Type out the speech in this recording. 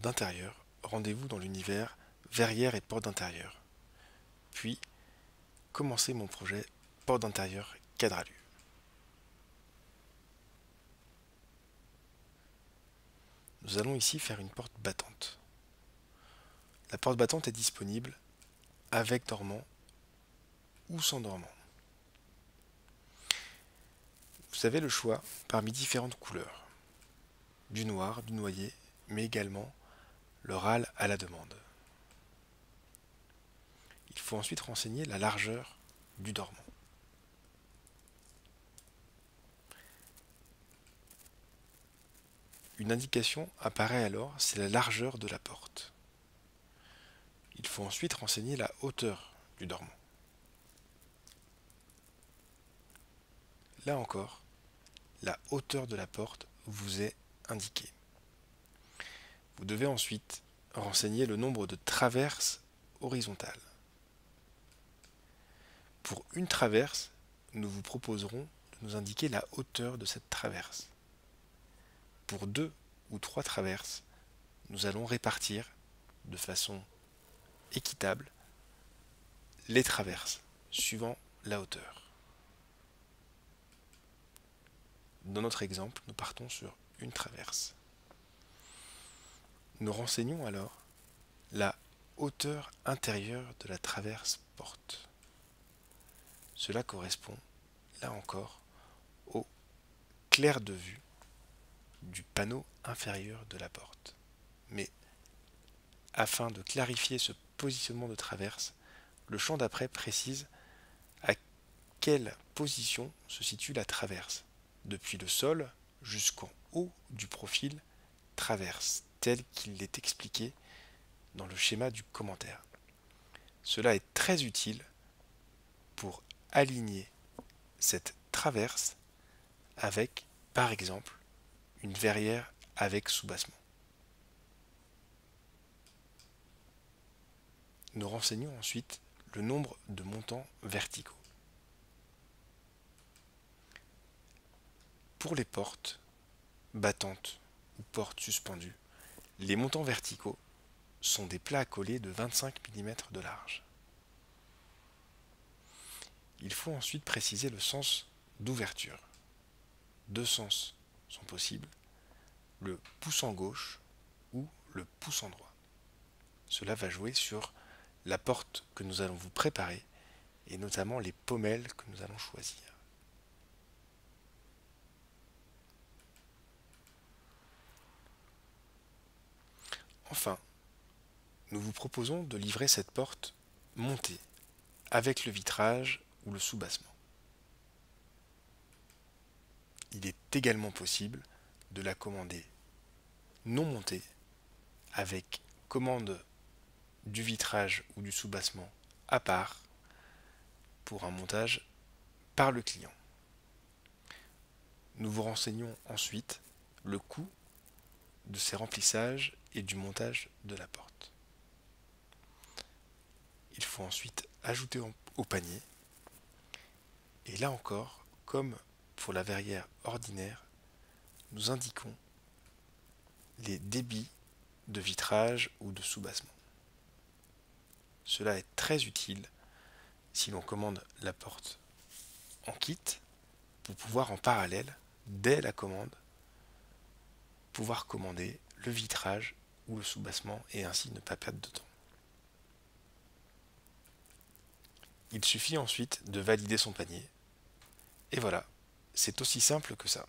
d'intérieur, rendez-vous dans l'univers verrière et porte d'intérieur. Puis, commencez mon projet porte d'intérieur Cadralu. Nous allons ici faire une porte battante. La porte battante est disponible avec dormant ou sans dormant. Vous avez le choix parmi différentes couleurs, du noir, du noyer, mais également le râle à la demande. Il faut ensuite renseigner la largeur du dormant. Une indication apparaît alors, c'est la largeur de la porte. Il faut ensuite renseigner la hauteur du dormant. Là encore, la hauteur de la porte vous est indiquée. Vous devez ensuite renseigner le nombre de traverses horizontales. Pour une traverse, nous vous proposerons de nous indiquer la hauteur de cette traverse. Pour 2 ou 3 traverses, nous allons répartir de façon équitable les traverses suivant la hauteur. Dans notre exemple, nous partons sur une traverse. Nous renseignons alors la hauteur intérieure de la traverse porte. Cela correspond, là encore, au clair de vue du panneau inférieur de la porte. Mais afin de clarifier ce positionnement de traverse, le champ d'après précise à quelle position se situe la traverse, depuis le sol jusqu'en haut du profil traverse, tel qu'il est expliqué dans le schéma du commentaire. Cela est très utile pour aligner cette traverse avec, par exemple, une verrière avec soubassement. Nous renseignons ensuite le nombre de montants verticaux. Pour les portes battantes ou portes suspendues, les montants verticaux sont des plats à coller de 25 mm de large. Il faut ensuite préciser le sens d'ouverture. 2 sens sont possibles, le poussant gauche ou le poussant droit. Cela va jouer sur la porte que nous allons vous préparer et notamment les pommelles que nous allons choisir. Enfin, nous vous proposons de livrer cette porte montée avec le vitrage ou le soubassement. Il est également possible de la commander non montée avec commande du vitrage ou du soubassement à part pour un montage par le client. Nous vous renseignons ensuite le coût de ces remplissages et du montage de la porte. Il faut ensuite ajouter au panier et là encore, comme pour la verrière ordinaire, nous indiquons les débits de vitrage ou de soubassement. Cela est très utile si l'on commande la porte en kit pour pouvoir en parallèle, dès la commande, pouvoir commander le vitrage ou le soubassement et ainsi ne pas perdre de temps. Il suffit ensuite de valider son panier et voilà, c'est aussi simple que ça.